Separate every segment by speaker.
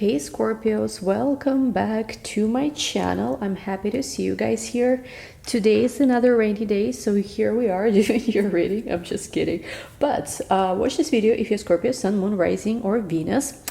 Speaker 1: Hey Scorpios, welcome back to my channel. I'm happy to see you guys here. Today is another rainy day, so here we are doing your reading. I'm just kidding. But watch this video if you're Scorpio, Sun, Moon, Rising, or Venus.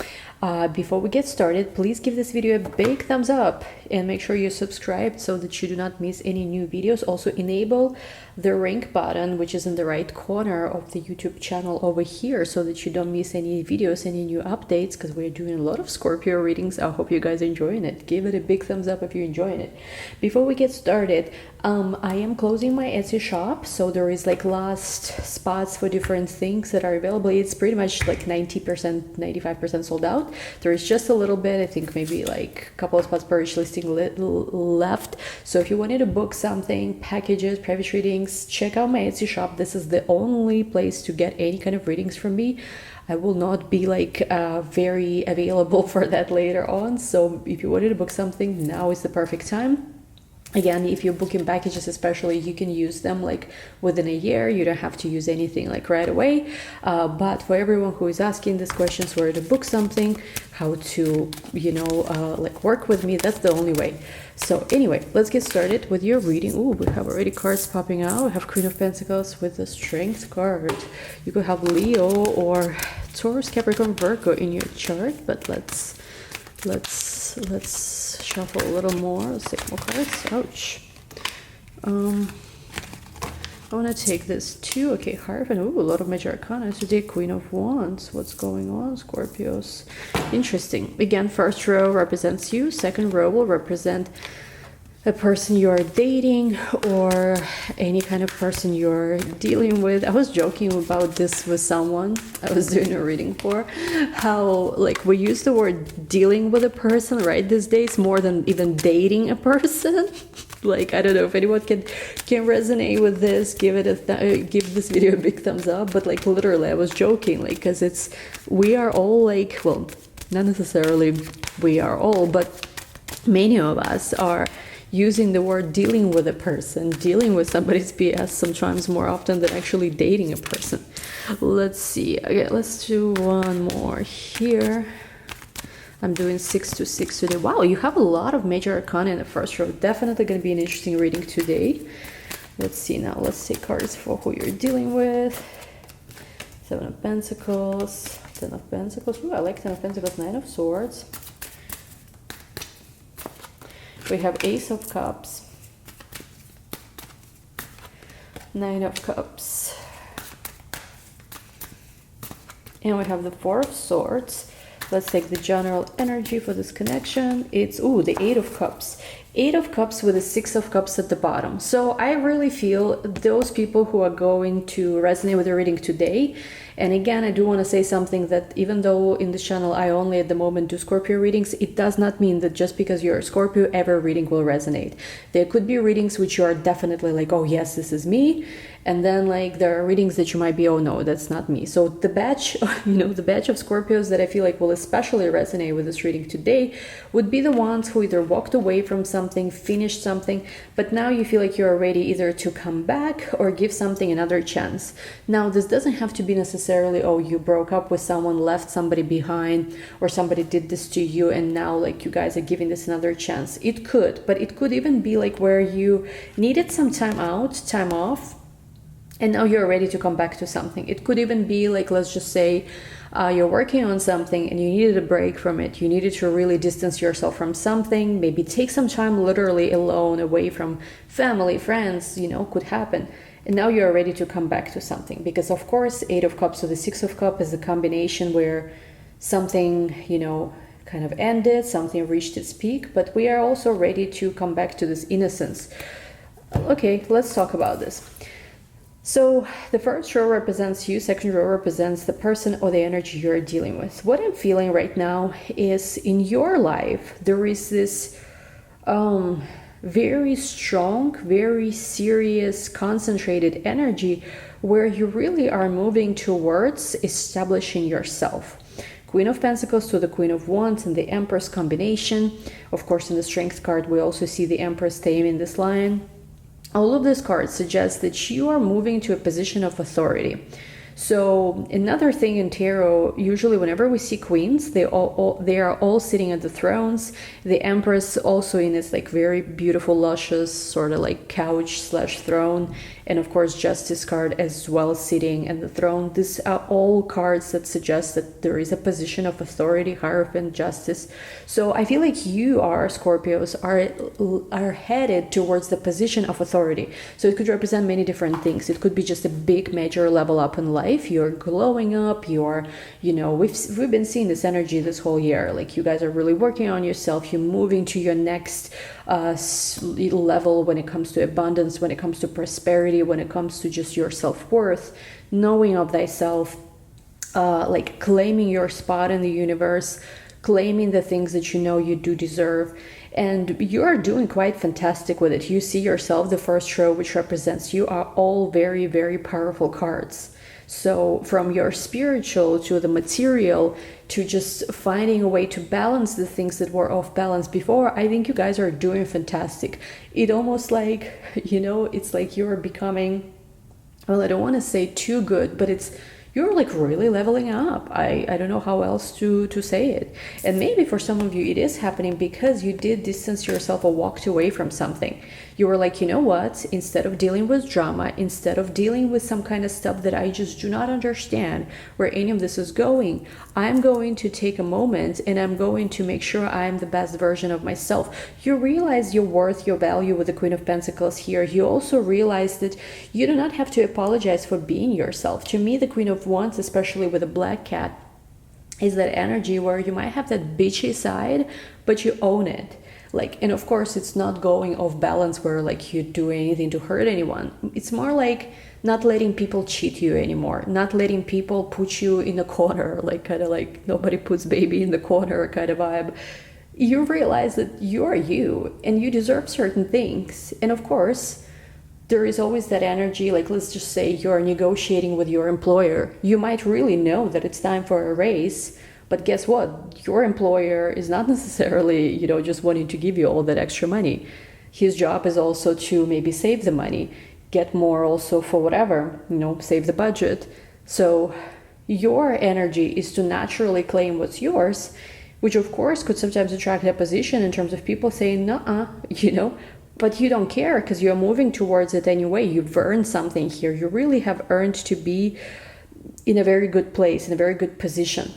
Speaker 1: Before we get started, please give this video a big thumbs up and make sure you're subscribed so that you do not miss any new videos. Also enable the ring button, which is in the right corner of the YouTube channel over here, so that you don't miss any videos, any new updates, because we're doing a lot of Scorpio readings. I hope you guys are enjoying it. Give it a big thumbs up if you're enjoying it. Before we get started, I am closing my Etsy shop, so there is like last spots for different things that are available. It's pretty much like 90%, 95% sold out. There is just a little bit, I think maybe like a couple of spots per each listing left. So if you wanted to book something, packages, private readings, check out my Etsy shop. This is the only place to get any kind of readings from me. I will not be like very available for that later on. So if you wanted to book something, now is the perfect time. Again, if you're booking packages especially, you can use them like within a year. You don't have to use anything like right away. But for everyone who is asking these questions, where to book something, how to, like work with me, that's the only way. So anyway, let's get started with your reading. Oh, we have already cards popping out. We have Queen of Pentacles with the Strength card. You could have Leo or Taurus, Capricorn, Virgo in your chart, but let's shuffle a little more. Let's take more cards. Ouch. I want to take this too. Okay, Hierophant. Ooh, a lot of major arcana today. Queen of Wands. What's going on, Scorpios? Interesting. Again, first row represents you. Second row will represent a person you're dating or any kind of person you're dealing with. I was joking about this with someone I was doing a reading for, how like we use the word dealing with a person right these days more than even dating a person. Like, I don't know if anyone can resonate with this. Give this video a big thumbs up. But like literally I was joking, like, because we are all like, well, not necessarily we are all, but many of us are using the word dealing with a person, dealing with somebody's BS sometimes more often than actually dating a person. Let's see. Okay, let's do one more here. I'm doing 6 to 6 today. Wow, you have a lot of major arcana in the first row. Definitely going to be an interesting reading today. Let's see now. Let's take cards for who you're dealing with. 7 of Pentacles, 10 of Pentacles. Ooh, I like 10 of Pentacles, 9 of Swords. We have Ace of Cups, 9 of Cups, and we have the 4 of Swords. Let's take the general energy for this connection. It's, the 8 of Cups. 8 of Cups with the 6 of Cups at the bottom. So I really feel those people who are going to resonate with the reading today. And again, I do want to say something, that even though in this channel I only at the moment do Scorpio readings, it does not mean that just because you're a Scorpio, every reading will resonate. There could be readings which you are definitely like, oh yes, this is me. And then like there are readings that you might be, oh no, that's not me. So the batch, the batch of Scorpios that I feel like will especially resonate with this reading today would be the ones who either walked away from something, finished something, but now you feel like you're ready either to come back or give something another chance. Now, this doesn't have to be necessarily, oh, you broke up with someone, left somebody behind, or somebody did this to you and now like you guys are giving this another chance. It could, but it could even be like where you needed some time off, and now you're ready to come back to something. It could even be like, let's just say you're working on something and you needed a break from it. You needed to really distance yourself from something, maybe take some time literally alone, away from family, friends, could happen. And now you're ready to come back to something. Because of course, 8 of Cups or the 6 of Cups is a combination where something, kind of ended, something reached its peak, but we are also ready to come back to this innocence. Okay, let's talk about this. So the first row represents you, second row represents the person or the energy you're dealing with. What I'm feeling right now is in your life, there is this very strong, very serious, concentrated energy where you really are moving towards establishing yourself. Queen of Pentacles to the Queen of Wands and the Empress combination. Of course, in the Strength card, we also see the Empress theme in this line. All of these cards suggest that you are moving to a position of authority. So another thing in tarot, usually whenever we see queens, they are all sitting at the thrones. The Empress also in this like very beautiful, luscious sort of like couch slash throne, and of course Justice card as well sitting at the throne. These are all cards that suggest that there is a position of authority, Hierophant, Justice. So I feel like you are Scorpios are headed towards the position of authority. So it could represent many different things. It could be just a big major level up in life. You're glowing up, you're, we've been seeing this energy this whole year. Like you guys are really working on yourself, you're moving to your next level when it comes to abundance, when it comes to prosperity, when it comes to just your self-worth, knowing of thyself, like claiming your spot in the universe, claiming the things that you know you do deserve. And you're doing quite fantastic with it. You see yourself, the first row, which represents you, are all very, very powerful cards. So from your spiritual to the material to just finding a way to balance the things that were off balance before, I think you guys are doing fantastic. It almost like, it's like you're becoming, well, I don't want to say too good, but you're like really leveling up. I don't know how else to say it. And maybe for some of you it is happening because you did distance yourself or walked away from something. You were like, you know what, instead of dealing with drama, instead of dealing with some kind of stuff that I just do not understand where any of this is going, I'm going to take a moment and I'm going to make sure I'm the best version of myself. You realize your worth, your value with the Queen of Pentacles here. You also realize that you do not have to apologize for being yourself. To me, the Queen of Wands, especially with a black cat, is that energy where you might have that bitchy side, but you own it. And of course it's not going off balance where like you do anything to hurt anyone. It's more like not letting people cheat you anymore, not letting people put you in a corner, like kind of like nobody puts baby in the corner kind of vibe. You realize that you are you and you deserve certain things. And of course there is always that energy, like let's just say you're negotiating with your employer. You might really know that it's time for a raise, but guess what? Your employer is not necessarily, just wanting to give you all that extra money. His job is also to maybe save the money, get more also for whatever, save the budget. So your energy is to naturally claim what's yours, which of course could sometimes attract opposition in terms of people saying, nuh-uh, but you don't care because you're moving towards it anyway. You've earned something here. You really have earned to be in a very good place, in a very good position.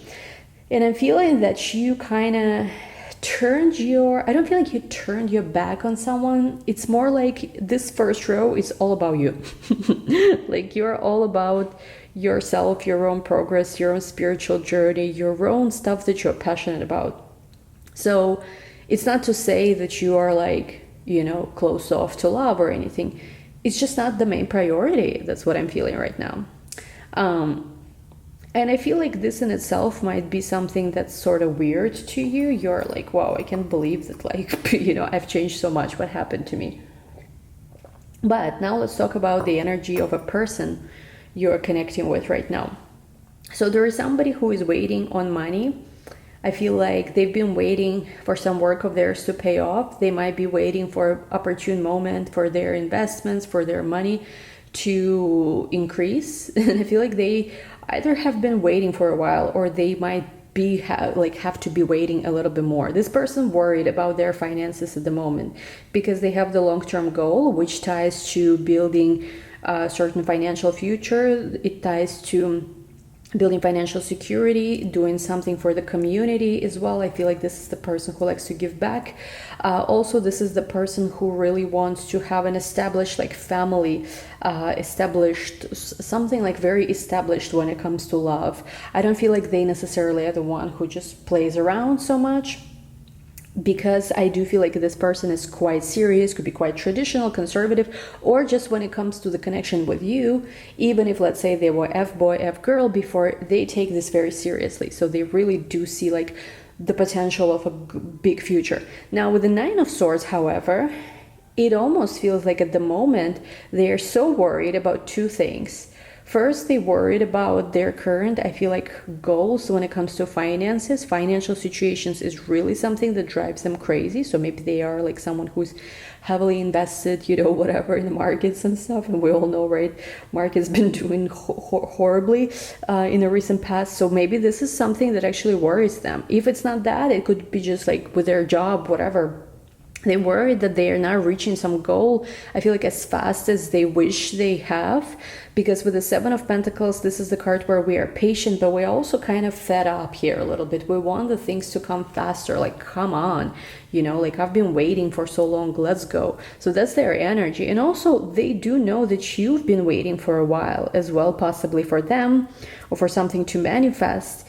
Speaker 1: And I'm feeling that you kind of I don't feel like you turned your back on someone. It's more like this first row is all about you. Like you're all about yourself, your own progress, your own spiritual journey, your own stuff that you're passionate about. So it's not to say that you are like, closed off to love or anything. It's just not the main priority. That's what I'm feeling right now. And I feel like this in itself might be something that's sort of weird to you. You're like, wow, I can't believe that, like, I've changed so much. What happened to me? But now let's talk about the energy of a person you're connecting with right now. So there is somebody who is waiting on money. I feel like they've been waiting for some work of theirs to pay off. They might be waiting for an opportune moment for their investments, for their money to increase. And I feel like they either have been waiting for a while or they might have to be waiting a little bit more. This person worried about their finances at the moment because they have the long-term goal, which ties to building a certain financial future. It ties to building financial security, doing something for the community as well. I feel like this is the person who likes to give back. Also, this is the person who really wants to have an established family, established something like very established when it comes to love. I don't feel like they necessarily are the one who just plays around so much, because I do feel like this person is quite serious, could be quite traditional, conservative, or just when it comes to the connection with you, even if let's say they were F-boy, F-girl before, they take this very seriously. So they really do see the potential of a big future. Now with the Nine of Swords, however, it almost feels like at the moment they are so worried about two things. First, they worried about their current, I feel like, goals when it comes to finances. Financial situations is really something that drives them crazy. So maybe they are like someone who's heavily invested, you know, whatever, in the markets and stuff. And we all know, right, market's been doing horribly in the recent past. So maybe this is something that actually worries them. If it's not that, it could be just like with their job, whatever. They worry that they are not reaching some goal, I feel like, as fast as they wish they have. Because with the Seven of Pentacles, this is the card where we are patient, but we're also kind of fed up here a little bit. We want the things to come faster, like, come on, you know, like, I've been waiting for so long, let's go. So that's their energy. And also, they do know that you've been waiting for a while as well, possibly for them or for something to manifest.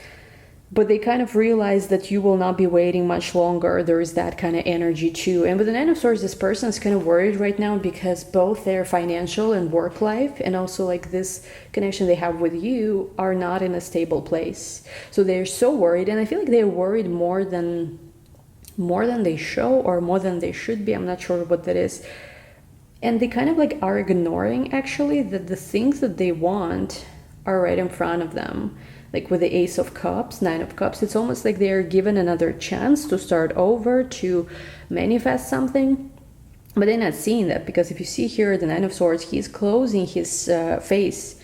Speaker 1: But they kind of realize that you will not be waiting much longer. There is that kind of energy too. And with the Nine of Swords, this person is kind of worried right now because both their financial and work life and also like this connection they have with you are not in a stable place. So they're so worried. And I feel like they're worried more than they show or more than they should be. I'm not sure what that is. And they kind of like are ignoring actually that the things that they want are right in front of them. Like with the Ace of Cups, Nine of Cups, it's almost like they're given another chance to start over, to manifest something. But they're not seeing that, because if you see here the Nine of Swords, he's closing his face.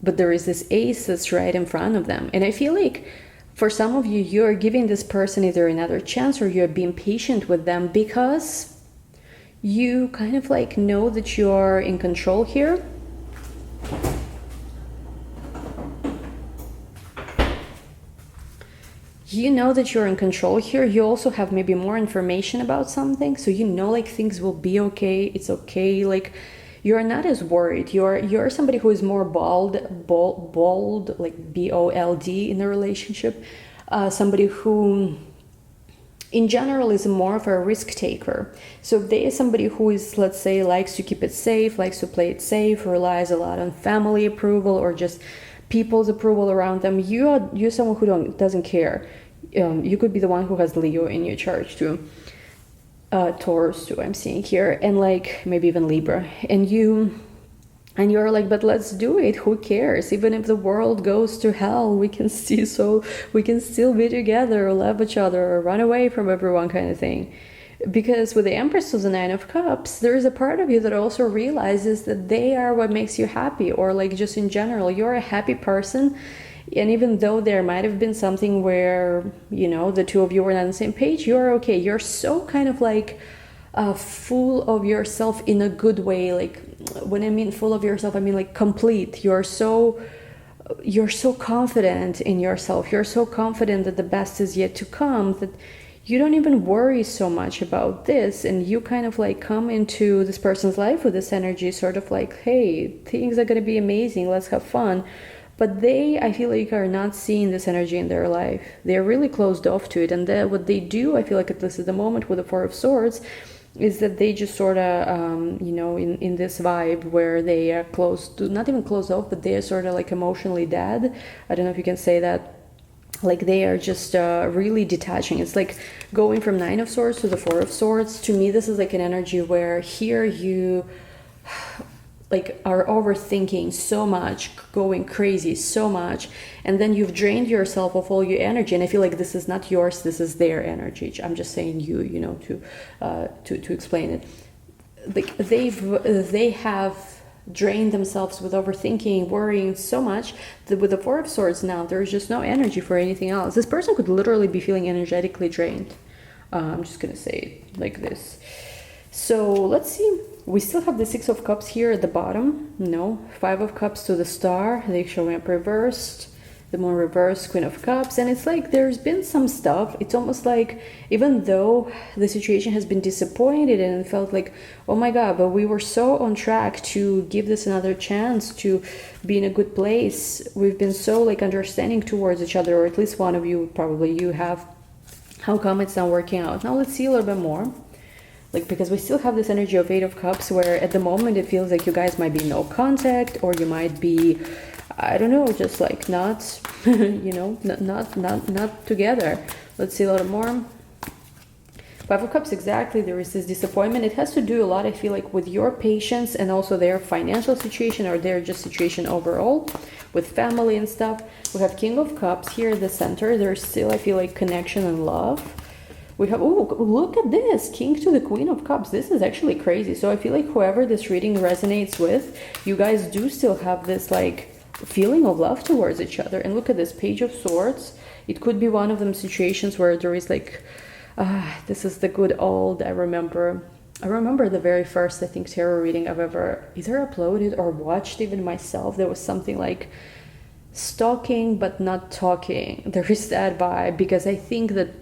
Speaker 1: But there is this Ace that's right in front of them. And I feel like for some of you, you're giving this person either another chance or you're being patient with them because you kind of like know that you're in control here. You know that you're in control here. You also have maybe more information about something, so you know like things will be okay. It's okay. Like you're not as worried. You're somebody who is more bold, like bold in the relationship. Somebody who, in general, is more of a risk taker. So if they are somebody who is, let's say, likes to keep it safe, likes to play it safe, relies a lot on family approval or just people's approval around them, you're someone who doesn't care. You could be the one who has Leo in your chart too, Taurus too, I'm seeing here, and like maybe even Libra, and you're like, but let's do it, who cares? Even if the world goes to hell, we can still be together, or love each other, or run away from everyone, kind of thing. Because with the Empress of the Nine of Cups, there is a part of you that also realizes that they are what makes you happy, or like just in general, you're a happy person. And even though there might have been something where, you know, the two of you were not on the same page, you're okay. You're so kind of like full of yourself in a good way. Like when I mean full of yourself, I mean like complete. You're so confident in yourself. You're so confident that the best is yet to come, that you don't even worry so much about this, and you kind of like come into this person's life with this energy, sort of like, hey, things are going to be amazing, let's have fun. But they, I feel like, are not seeing this energy in their life. They're really closed off to it. And what they do, I feel like at least at the moment with the Four of Swords, is that they just sort of, you know, in this vibe where they are not even closed off, but they are sort of like emotionally dead. I don't know if you can say that. Like they are just really detaching. It's like going from Nine of Swords to the Four of Swords. To me, this is like an energy where here you like are overthinking so much, going crazy so much, and then you've drained yourself of all your energy. And I feel like this is not yours, this is their energy. I'm just saying you know, to explain it. Like they have drained themselves with overthinking, worrying so much that with the Four of Swords now, there's just no energy for anything else. This person could literally be feeling energetically drained. I'm just gonna say it like this. So let's see. We still have the Six of Cups here at the bottom. No, Five of Cups to the Star. They showing up reversed. The Moon reversed, Queen of Cups. And it's like there's been some stuff. It's almost like even though the situation has been disappointed and it felt like, oh my God, but we were so on track to give this another chance, to be in a good place. We've been so like understanding towards each other, or at least one of you, probably you have. How come it's not working out? Now let's see a little bit more. Like, because we still have this energy of Eight of Cups where at the moment it feels like you guys might be in no contact, or you might be, I don't know, just like not, you know, not together. Let's see a little more. Five of Cups, exactly. There is this disappointment. It has to do a lot, I feel like, with your patience and also their financial situation or their just situation overall with family and stuff. We have King of Cups here at the center. There's still, I feel like, connection and love. We have, oh, look at this, King to the Queen of Cups. This is actually crazy. So I feel like whoever this reading resonates with, you guys do still have this like feeling of love towards each other. And look at this Page of Swords. It could be one of them situations where there is like, this is the good old, I remember the very first, I think, tarot reading I've ever either uploaded or watched even myself. There was something like stalking but not talking. There is that vibe, because I think that,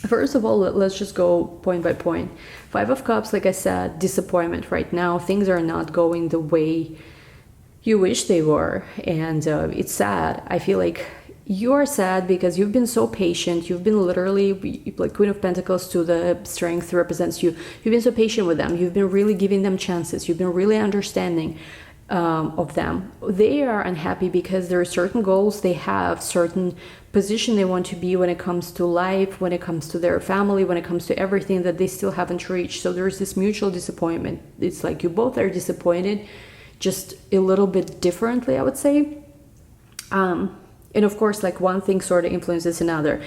Speaker 1: first of all, let's just go point by point. Five of Cups, like I said, disappointment right now. Things are not going the way you wish they were. And it's sad. I feel like you are sad because you've been so patient. You've been literally, like Queen of Pentacles to the strength represents you. You've been so patient with them. You've been really giving them chances. You've been really understanding of them. They are unhappy because there are certain goals they have, certain position they want to be when it comes to life, when it comes to their family, when it comes to everything that they still haven't reached. So there's this mutual disappointment. It's like you both are disappointed, just a little bit differently, I would say. And of course, like one thing sort of influences another.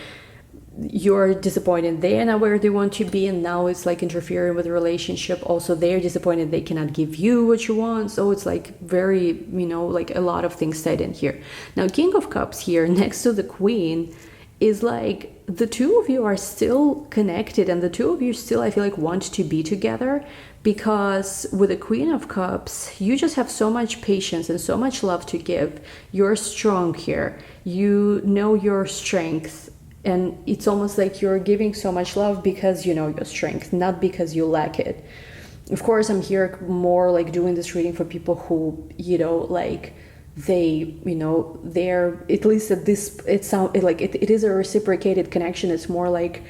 Speaker 1: You're disappointed they're not where they want to be, and now it's like interfering with the relationship. Also, they're disappointed they cannot give you what you want. So it's like very, like a lot of things said in here. Now, King of Cups here next to the Queen is like the two of you are still connected, and the two of you still, I feel like, want to be together, because with the Queen of Cups, you just have so much patience and so much love to give. You're strong here. You know your strength. And it's almost like you're giving so much love because you know your strength, not because you lack it. Of course, I'm here more like doing this reading for people who, like they're, at least at this, it is a reciprocated connection. It's more like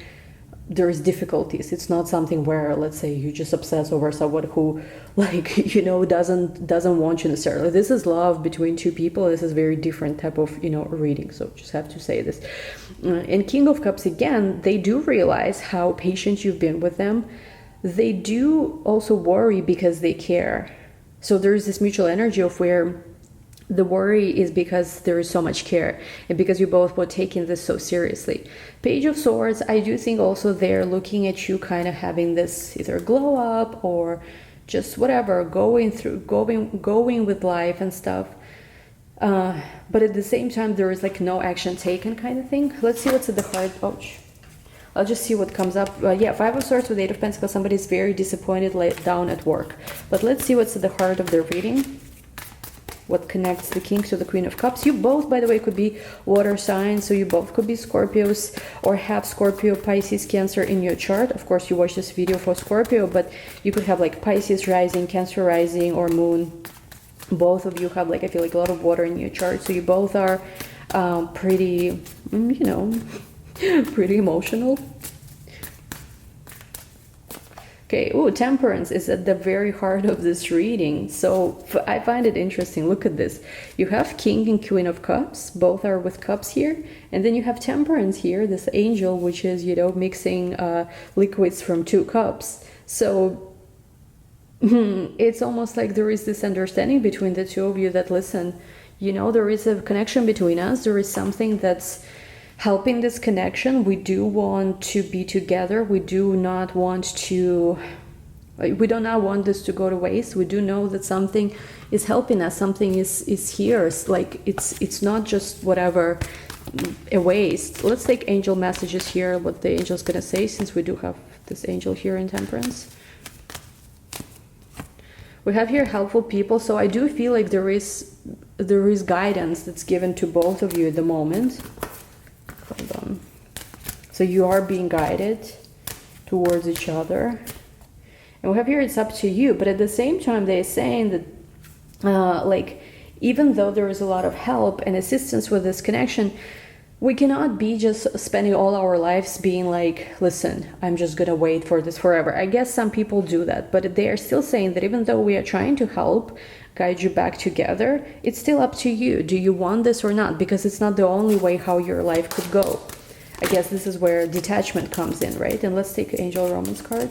Speaker 1: there is difficulties. It's not something where, let's say, you just obsess over someone who doesn't want you necessarily. This is love between two people. This is very different type of reading, so just have to say this. And King of Cups, again, they do realize how patient you've been with them. They do also worry because they care. So there is this mutual energy of where the worry is because there is so much care and because you both were taking this so seriously. Page of Swords, I do think also they're looking at you kind of having this either glow up or just whatever, going with life and stuff. But at the same time, there is like no action taken kind of thing. Let's see what's at the heart. Ouch. I'll just see what comes up. Yeah, Five of Swords with Eight of Pentacles. Somebody's very disappointed, laid down at work. But let's see what's at the heart of their reading. What connects the King to the Queen of Cups. You both, by the way, could be water signs, so you both could be Scorpios or have Scorpio, Pisces, Cancer in your chart. Of course, you watch this video for Scorpio, but you could have like Pisces rising, Cancer rising, or Moon. Both of you have, like, I feel like a lot of water in your chart, so you both are pretty, pretty emotional. Okay, Temperance is at the very heart of this reading. So I find it interesting. Look at this. You have King and Queen of Cups. Both are with cups here. And then you have Temperance here, this angel, which is, mixing liquids from two cups. So it's almost like there is this understanding between the two of you that, listen, there is a connection between us. There is something that's helping this connection. We do want to be together. We do not want this to go to waste. We do know that something is helping us. Something is here. It's not just whatever, a waste. Let's take angel messages here, what the angel's gonna say, since we do have this angel here in Temperance. We have here helpful people. So I do feel like there is guidance that's given to both of you at the moment. Hold on. So you are being guided towards each other. And we have here, it's up to you. But at the same time, they're saying that, even though there is a lot of help and assistance with this connection, we cannot be just spending all our lives being like, listen, I'm just gonna wait for this forever. I guess some people do that, but they are still saying that even though we are trying to help guide you back together, it's still up to you. Do you want this or not? Because it's not the only way how your life could go. I guess this is where detachment comes in, right? And let's take Angel Romance card.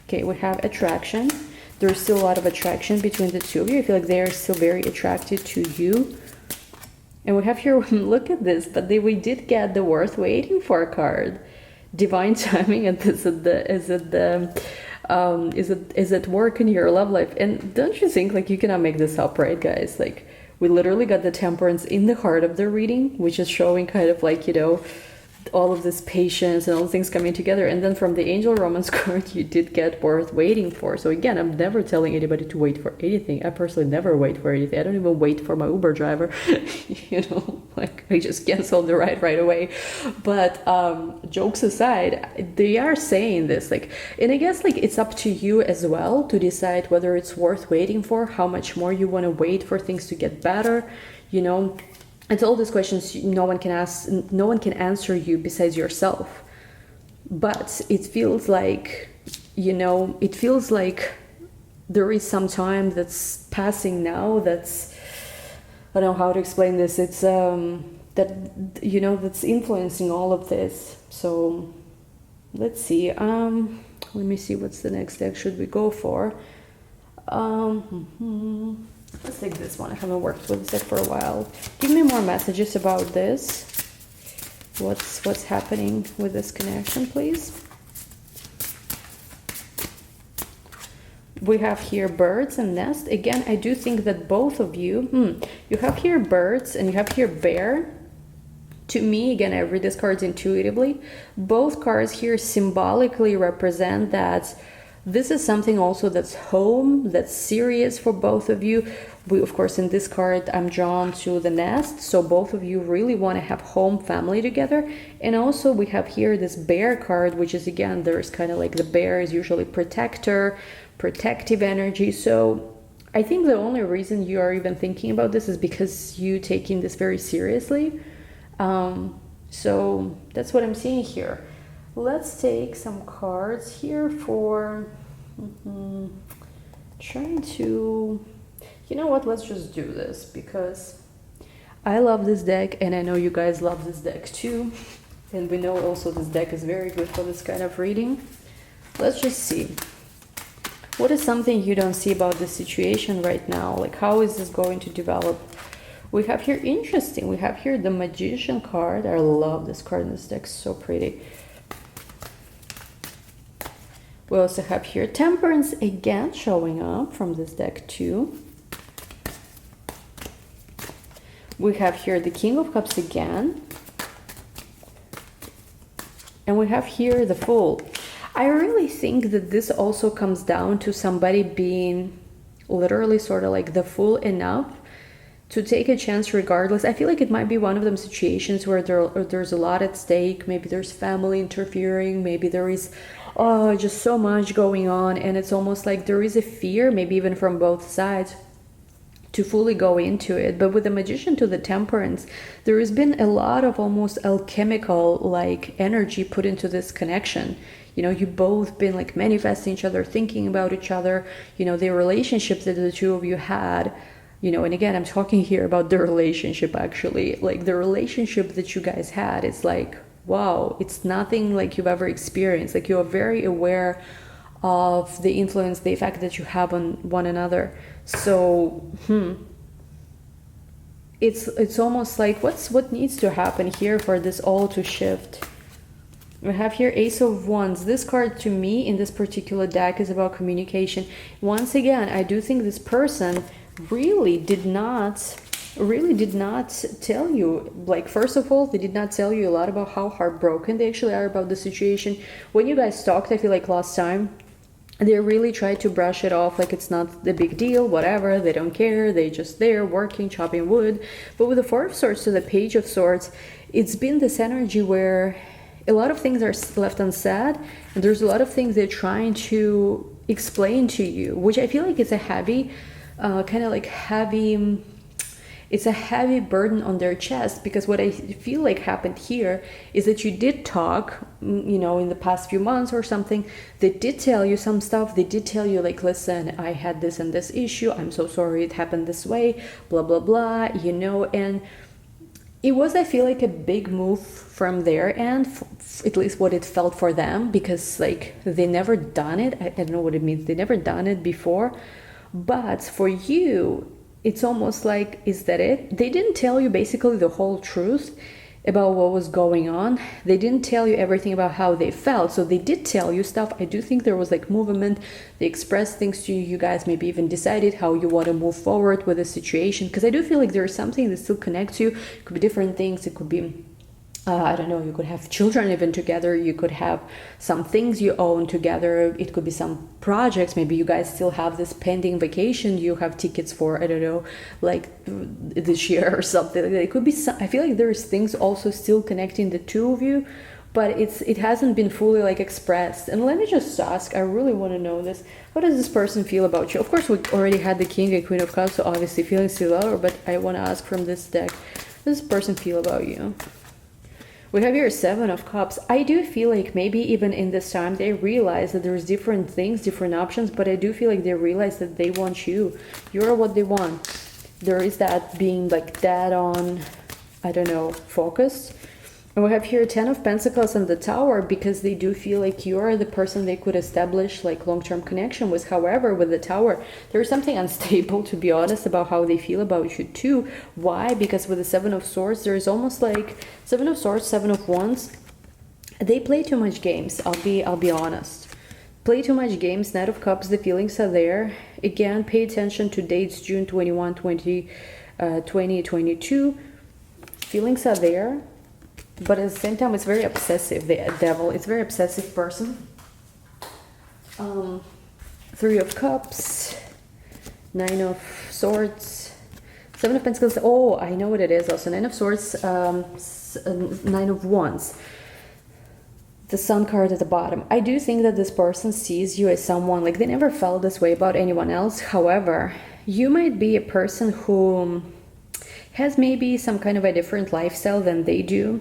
Speaker 1: Okay, we have attraction. There's still a lot of attraction between the two of you. I feel like they are still very attracted to you. And we have here, look at this, but we did get the worth waiting for card. Divine timing, and is it work in your love life? And don't you think, like, you cannot make this up, right, guys? Like, we literally got the Temperance in the heart of the reading, which is showing kind of like, you know, all of this patience and all things coming together. And then from the Angel Romance card, you did get worth waiting for. So again, I'm never telling anybody to wait for anything. I personally never wait for anything. I don't even wait for my Uber driver. You know, like, I just cancel the ride right away. But jokes aside, they are saying this, like, and I guess, like, it's up to you as well to decide whether it's worth waiting for, how much more you want to wait for things to get better, you know. It's all these questions no one can ask, no one can answer you besides yourself. But it feels like, you know, it feels like there is some time that's passing now that's, I don't know how to explain this. It's that, you know, that's influencing all of this. So let's see. Let me see, what's the next deck should we go for? Let's take this one. I haven't worked with this deck for a while. Give me more messages about this. What's happening with this connection, please? We have here birds and nest. Again, I do think that both of you, you have here birds and you have here bear. To me, again, I read these cards intuitively. Both cards here symbolically represent that this is something also that's home, that's serious for both of you. We, of course, in this card, I'm drawn to the nest. So both of you really want to have home, family together. And also we have here this bear card, which is, again, there's kind of like the bear is usually protector, protective energy. So I think the only reason you are even thinking about this is because you taking this very seriously. So that's what I'm seeing here. Let's take some cards here for trying to, you know what, let's just do this because I love this deck and I know you guys love this deck too. And we know also this deck is very good for this kind of reading. Let's just see. What is something you don't see about this situation right now? Like, how is this going to develop? We have here, interesting, we have here the Magician card. I love this card in this deck, so pretty. We also have here Temperance again showing up from this deck too. We have here the King of Cups again. And we have here the Fool. I really think that this also comes down to somebody being literally sort of like the fool enough to take a chance regardless. I feel like it might be one of them situations where there's a lot at stake. Maybe there's family interfering. Maybe there is just so much going on, and it's almost like there is a fear, maybe even from both sides, to fully go into it. But with the Magician to the Temperance, there has been a lot of almost alchemical like energy put into this connection. You know, you both been like manifesting each other, thinking about each other, you know, the relationships that the two of you had, you know. And again, I'm talking here about the relationship, actually, like the relationship that you guys had. It's like, wow, it's nothing like you've ever experienced. Like, you're very aware of the influence, the effect that you have on one another. So it's almost like what needs to happen here for this all to shift. We have here Ace of Wands. This card to me in this particular deck is about communication. Once again, I do think this person really did not tell you, like, first of all, they did not tell you a lot about how heartbroken they actually are about the situation. When you guys talked, I feel like last time, they really tried to brush it off like it's not the big deal, whatever, they don't care, they just there working, chopping wood. But with the Four of Swords to the Page of Swords, it's been this energy where a lot of things are left unsaid, and there's a lot of things they're trying to explain to you, which I feel like it's a heavy, it's a heavy burden on their chest. Because what I feel like happened here is that you did talk, you know, in the past few months or something. They did tell you some stuff. They did tell you, like, listen, I had this and this issue. I'm so sorry it happened this way, blah, blah, blah, you know. And it was, I feel like, a big move from their end, at least what it felt for them, because like they never done it. I don't know what it means. They never done it before. But for you, it's almost like, is that it? They didn't tell you basically the whole truth about what was going on. They didn't tell you everything about how they felt. So they did tell you stuff. I do think there was like movement. They expressed things to you. You guys maybe even decided how you want to move forward with the situation. Because I do feel like there's something that still connects you. It could be different things. It could be I don't know, you could have children even together, you could have some things you own together, it could be some projects, maybe you guys still have this pending vacation you have tickets for, I don't know, like this year or something. It could be some, I feel like there's things also still connecting the two of you, but it hasn't been fully like expressed. And let me just ask, I really want to know this, how does this person feel about you? Of course we already had the King and Queen of Cups, so obviously feelings still lower, but I want to ask from this deck, how does this person feel about you? We have here Seven of Cups. I do feel like maybe even in this time they realize that there's different things, different options, but I do feel like they realize that they want you. You're what they want. There is that being like dead on, I don't know, focused. And we have here Ten of Pentacles and the Tower, because they do feel like you are the person they could establish like long-term connection with. However, with the Tower, there's something unstable, to be honest, about how they feel about you too. Why? Because with the Seven of Swords, there is almost like Seven of Swords, Seven of Wands. They play too much games. I'll be honest. Play too much games. Knight of Cups, the feelings are there. Again, pay attention to dates June 21, 2022. Feelings are there. But at the same time, it's very obsessive. The Devil, it's a very obsessive person. Three of Cups, Nine of Swords, Seven of Pentacles. Oh, I know what it is also. Nine of Swords, Nine of Wands. The Sun card at the bottom. I do think that this person sees you as someone, like they never felt this way about anyone else. However, you might be a person who has maybe some kind of a different lifestyle than they do.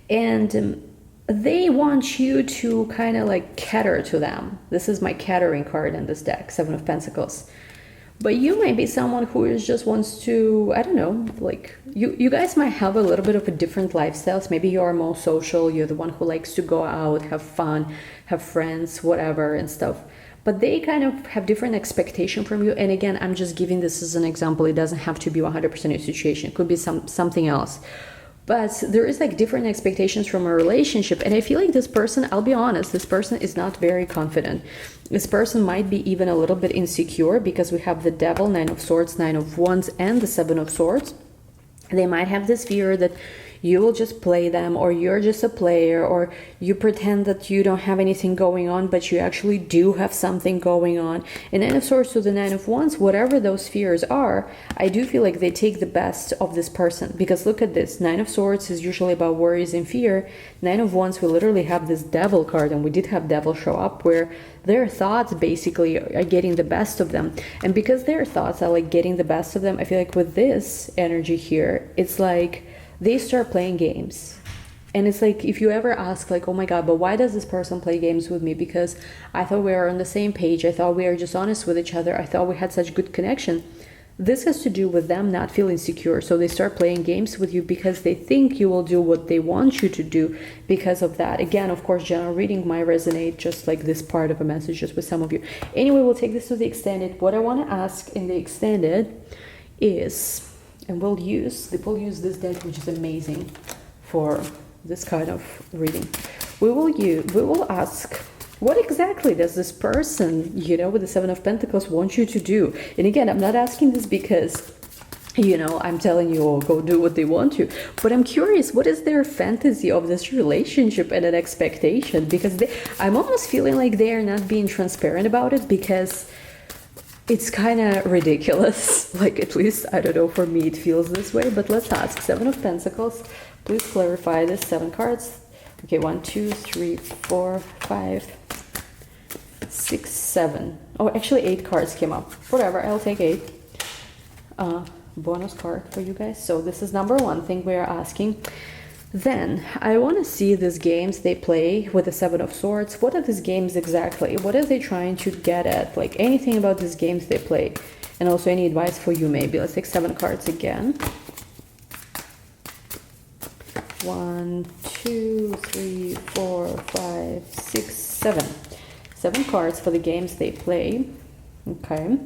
Speaker 1: And they want you to kind of like cater to them. This is my catering card in this deck, Seven of Pentacles. But you might be someone who just wants to, I don't know, like you guys might have a little bit of a different lifestyles. Maybe you are more social. You're the one who likes to go out, have fun, have friends, whatever and stuff. But they kind of have different expectation from you. And again, I'm just giving this as an example. It doesn't have to be 100% your situation. It could be something else. But there is like different expectations from a relationship. And I feel like this person, I'll be honest, this person is not very confident. This person might be even a little bit insecure, because we have the Devil, Nine of Swords, Nine of Wands, and the Seven of Swords. They might have this fear that you will just play them, or you're just a player, or you pretend that you don't have anything going on, but you actually do have something going on. And Nine of Swords to the Nine of Wands, whatever those fears are, I do feel like they take the best of this person. Because look at this, Nine of Swords is usually about worries and fear. Nine of Wands, we literally have this Devil card, and we did have Devil show up, where their thoughts basically are getting the best of them. And because their thoughts are like getting the best of them, I feel like with this energy here, it's like they start playing games. And it's like, if you ever ask like, oh my god, but why does this person play games with me? Because I thought we were on the same page, I thought we were just honest with each other, I thought we had such good connection. This has to do with them not feeling secure. So they start playing games with you because they think you will do what they want you to do because of that. Again, of course, general reading might resonate just like this part of a message just with some of you. Anyway, we'll take this to the extended. What I want to ask in the extended is, and we'll use this deck, which is amazing for this kind of reading. We will ask, what exactly does this person, with the Seven of Pentacles want you to do? And again, I'm not asking this because, I'm telling you, oh, go do what they want to. But I'm curious, what is their fantasy of this relationship and an expectation? Because I'm almost feeling like they are not being transparent about it, because it's kind of ridiculous. Like, at least, I don't know, for me it feels this way. But let's ask. Seven of Pentacles, please clarify this. 7 cards. Okay, 1, 2, 3, 4, 5, 6, 7. Oh, actually 8 cards came up. Whatever, I'll take 8. Bonus card for you guys. So this is number 1 thing we are asking. Then I want to see these games they play with the Seven of Swords. What are these games exactly? What are they trying to get at? Like, anything about these games they play. And also any advice for you maybe. Let's take 7 cards again. 1, 2, 3, 4, 5, 6, 7. 7 cards for the games they play. Okay.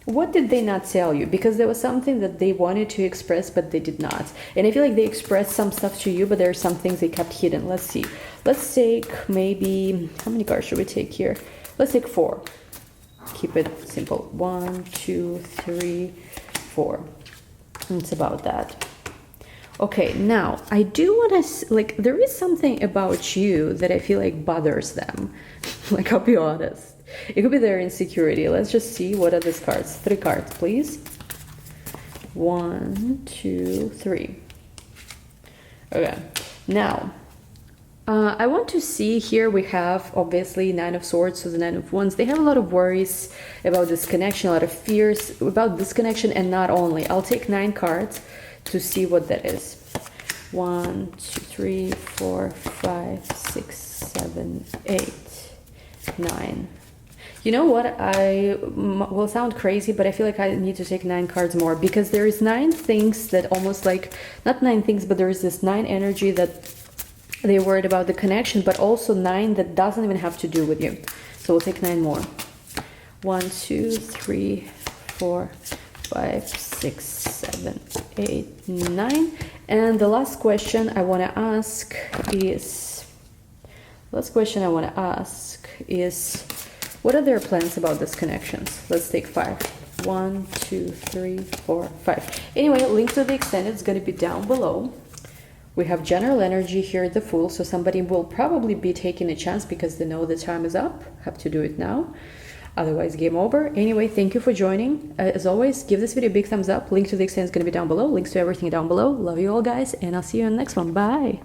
Speaker 1: What did they not tell you? Because there was something that they wanted to express, but they did not. And I feel like they expressed some stuff to you, but there are some things they kept hidden. Let's see. Let's take maybe, how many cards should we take here? Let's take 4. Keep it simple. 1, 2, 3, 4. It's about that. Okay, now I do want to, like, there is something about you that I feel like bothers them. Like, I'll be honest. It could be their insecurity. Let's just see, what are these cards? 3 cards, please. 1, 2, 3. Okay, now I want to see here, we have obviously 9 of Swords, so the 9 of Wands. They have a lot of worries about this connection, a lot of fears about this connection, and not only. I'll take 9 cards to see what that is. 1, 2, 3, 4, 5, 6, 7, 8, 9. You know what? I will sound crazy, but I feel like I need to take 9 cards more, because there is 9 things that almost like, not 9 things, but there is this 9 energy that they're worried about the connection, but also 9 that doesn't even have to do with you. So we'll take 9 more. 1, 2, 3, 4, 5, 6, 7, 8, 9. And the last question I want to ask is, what are their plans about these connections? Let's take 5. 1, 2, 3, 4, 5. Anyway, link to the extended is going to be down below. We have general energy here at the Fool, so somebody will probably be taking a chance because they know the time is up. Have to do it now. Otherwise, game over. Anyway, thank you for joining. As always, give this video a big thumbs up. Link to the extended is going to be down below. Links to everything down below. Love you all, guys, and I'll see you in the next one. Bye!